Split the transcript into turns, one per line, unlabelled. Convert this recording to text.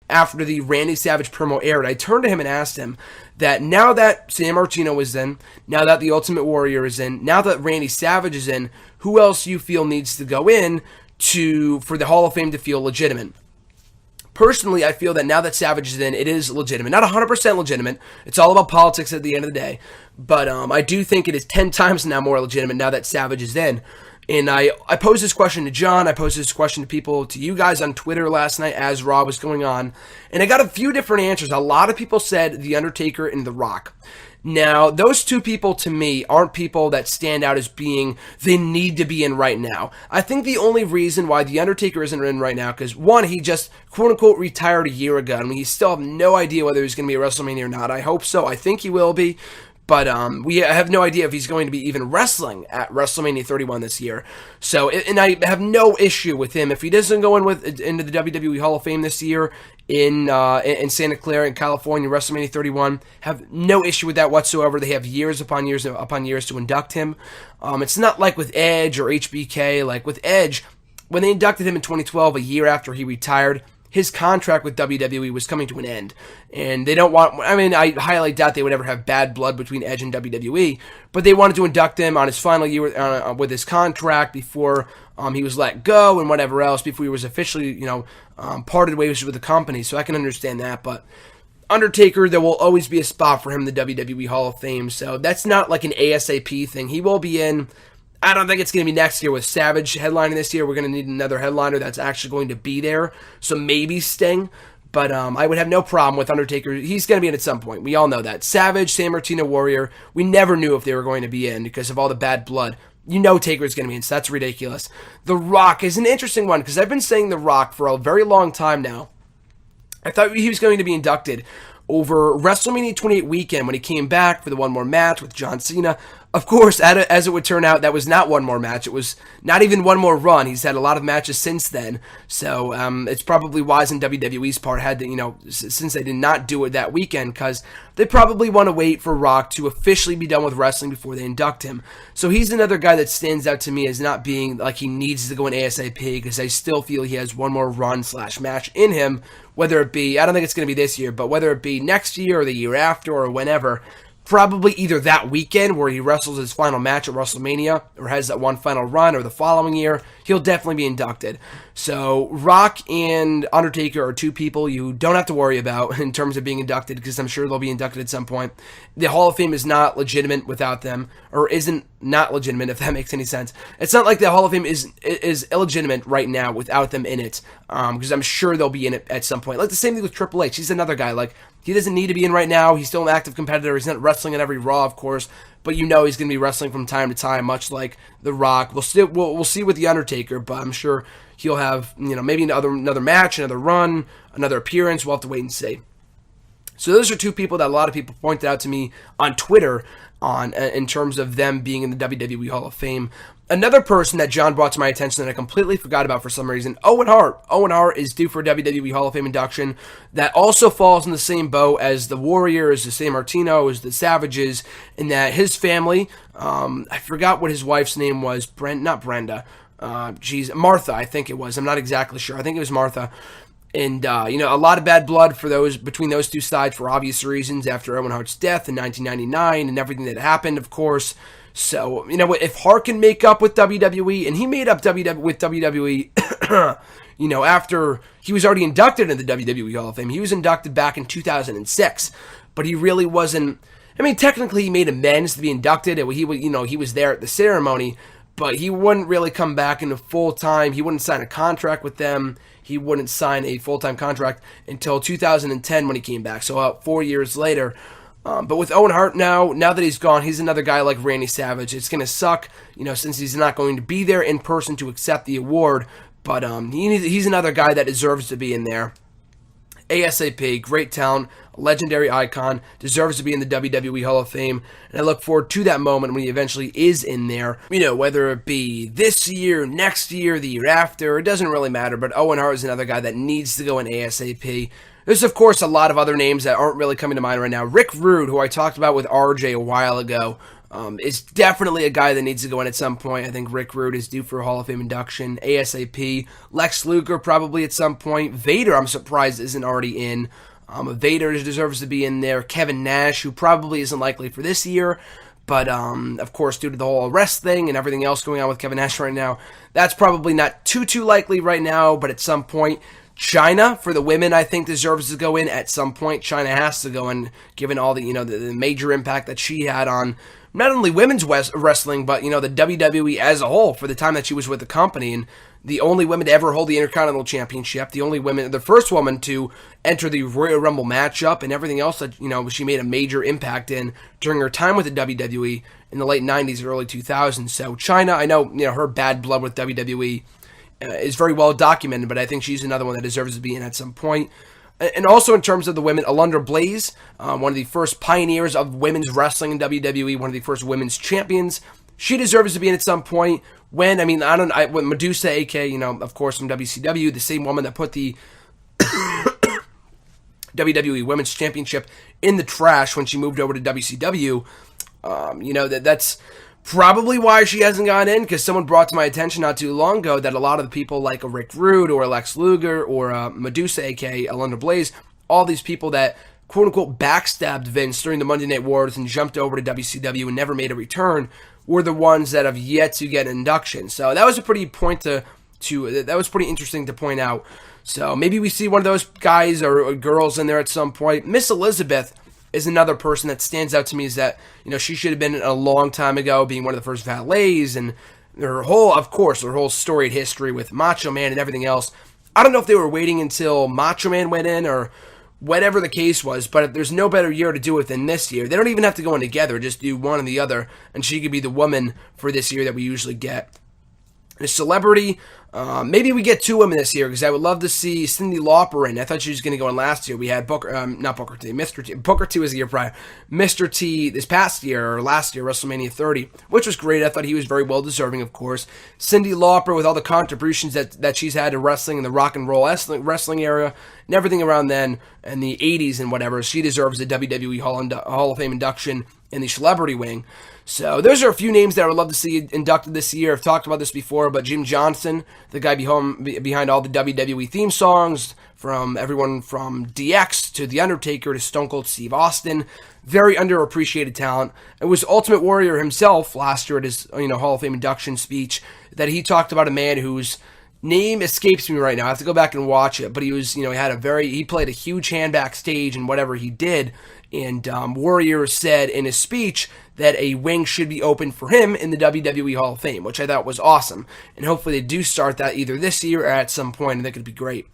after the Randy Savage promo aired, I turned to him and asked him that now that San Martino is in, now that the Ultimate Warrior is in, now that Randy Savage is in, who else you feel needs to go in for the Hall of Fame to feel legitimate? Personally, I feel that now that Savage is in, it is legitimate. Not 100% legitimate. It's all about politics at the end of the day. But I do think it is 10 times now more legitimate now that Savage is in. And I posed this question to John. I posed this question to you guys on Twitter last night as Raw was going on. And I got a few different answers. A lot of people said The Undertaker and The Rock. Now, those two people, to me, aren't people that stand out as being, they need to be in right now. I think the only reason why The Undertaker isn't in right now, because one, he just, quote-unquote, retired a year ago. I mean, he still have no idea whether he's going to be at WrestleMania or not. I hope so. I think he will be. But we have no idea if he's going to be even wrestling at WrestleMania 31 this year. So, and I have no issue with him if he doesn't go into the WWE Hall of Fame this year in Santa Clara in California, WrestleMania 31. Have no issue with that whatsoever. They have years upon years to induct him. It's not like with Edge or HBK. Like with Edge, when they inducted him in 2012, a year after he retired, his contract with WWE was coming to an end. And they don't want, I mean, I highly doubt they would ever have bad blood between Edge and WWE, but they wanted to induct him on his final year with his contract before he was let go and whatever else, before he was officially, parted ways with the company. So I can understand that, but Undertaker, there will always be a spot for him in the WWE Hall of Fame. So that's not like an ASAP thing. He will be in. I don't think it's going to be next year with Savage headlining this year. We're going to need another headliner that's actually going to be there. So maybe Sting. But I would have no problem with Undertaker. He's going to be in at some point. We all know that. Savage, San Martino Warrior, we never knew if they were going to be in because of all the bad blood. You know Taker's going to be in, so that's ridiculous. The Rock is an interesting one because I've been saying The Rock for a very long time now. I thought he was going to be inducted over WrestleMania 28 weekend when he came back for the one more match with John Cena. Of course, as it would turn out, that was not one more match. It was not even one more run. He's had a lot of matches since then. So it's probably wise in WWE's part, since they did not do it that weekend, because they probably want to wait for Rock to officially be done with wrestling before they induct him. So he's another guy that stands out to me as not being like he needs to go in ASAP, because I still feel he has one more run/match in him, whether it be, I don't think it's going to be this year, but whether it be next year or the year after or whenever. Probably either that weekend where he wrestles his final match at WrestleMania or has that one final run, or the following year, he'll definitely be inducted. So Rock and Undertaker are two people you don't have to worry about in terms of being inducted, because I'm sure they'll be inducted at some point. The Hall of Fame is not legitimate without them, or isn't not legitimate, if that makes any sense. It's not like the Hall of Fame is illegitimate right now without them in it, because I'm sure they'll be in it at some point. Like the same thing with Triple H. He's another guy. Like, he doesn't need to be in right now. He's still an active competitor. He's not wrestling at every Raw, of course, but he's going to be wrestling from time to time, much like The Rock. We'll see with The Undertaker, but I'm sure he'll have maybe another match, another run, another appearance. We'll have to wait and see. So those are two people that a lot of people pointed out to me on Twitter in terms of them being in the WWE Hall of Fame. Another person that John brought to my attention that I completely forgot about for some reason, Owen Hart. Owen Hart is due for a WWE Hall of Fame induction. That also falls in the same boat as the Warriors, the San Martino, as the Savages, in that his family, I forgot what his wife's name was, Martha, I think it was. I'm not exactly sure. I think it was Martha. And, a lot of bad blood between those two sides for obvious reasons after Owen Hart's death in 1999 and everything that happened, of course. So, if Hart can make up with WWE, and he made up with WWE, after he was already inducted into the WWE Hall of Fame. He was inducted back in 2006, but he really wasn't. I mean, technically he made amends to be inducted. He was there at the ceremony, but he wouldn't really come back into full-time. He wouldn't sign a contract with them. He wouldn't sign a full-time contract until 2010 when he came back, so 4 years later. But with Owen Hart now that he's gone, he's another guy like Randy Savage. It's going to suck, since he's not going to be there in person to accept the award. But he's another guy that deserves to be in there. ASAP, great talent, legendary icon, deserves to be in the WWE Hall of Fame. And I look forward to that moment when he eventually is in there. Whether it be this year, next year, the year after, it doesn't really matter. But Owen Hart is another guy that needs to go in ASAP. There's, of course, a lot of other names that aren't really coming to mind right now. Rick Rude, who I talked about with RJ a while ago, is definitely a guy that needs to go in at some point. I think Rick Rude is due for a Hall of Fame induction ASAP. Lex Luger probably at some point. Vader, I'm surprised isn't already in. Vader deserves to be in there. Kevin Nash, who probably isn't likely for this year, but of course, due to the whole arrest thing and everything else going on with Kevin Nash right now, that's probably not too likely right now, but at some point. China, for the women, I think deserves to go in at some point. China has to go in, given all the, the major impact that she had on not only women's wrestling, but, the WWE as a whole for the time that she was with the company. And the only women to ever hold the Intercontinental Championship, the first woman to enter the Royal Rumble matchup, and everything else that, she made a major impact in during her time with the WWE in the late 90s, early 2000s. So China, I know, her bad blood with WWE is very well documented, but I think she's another one that deserves to be in at some point. And also in terms of the women, Alundra Blaze, one of the first pioneers of women's wrestling in WWE, one of the first women's champions, she deserves to be in at some point. When Medusa, aka, of course from WCW, the same woman that put the WWE Women's Championship in the trash when she moved over to WCW, that's probably why she hasn't gone in, because someone brought to my attention not too long ago that a lot of the people like a Rick Rude or Lex Luger or Medusa, aka Alundra Blaze, all these people that quote-unquote backstabbed Vince during the Monday Night Wars and jumped over to WCW and never made a return, were the ones that have yet to get an induction. So that was a pretty that was pretty interesting to point out. So maybe we see one of those guys or girls in there at some point. Miss Elizabeth is another person that stands out to me, is that, she should have been a long time ago, being one of the first valets, and her whole storied history with Macho Man and everything else. I don't know if they were waiting until Macho Man went in or whatever the case was, but there's no better year to do it than this year. They don't even have to go in together, just do one and the other, and she could be the woman for this year that we usually get. A celebrity, maybe we get two women this year, because I would love to see Cyndi Lauper in. I thought she was going to go in last year. We had Mr. T. Booker T was the year prior. Mr. T this past year, or last year, WrestleMania 30, which was great. I thought he was very well deserving, of course. Cyndi Lauper, with all the contributions that she's had to wrestling in the rock and roll wrestling era and everything around then, and the 80s and whatever, she deserves a WWE Hall of Fame induction in the celebrity wing. So those are a few names that I would love to see inducted this year. I've talked about this before, but Jim Johnson, the guy behind all the WWE theme songs, from everyone from DX to The Undertaker to Stone Cold Steve Austin, very underappreciated talent. It was Ultimate Warrior himself last year at his Hall of Fame induction speech that he talked about a man whose name escapes me right now. I have to go back and watch it, but he was, he played a huge hand backstage in whatever he did, and Warrior said in his speech that a wing should be open for him in the WWE Hall of Fame, which I thought was awesome, and hopefully they do start that either this year or at some point, and that could be great.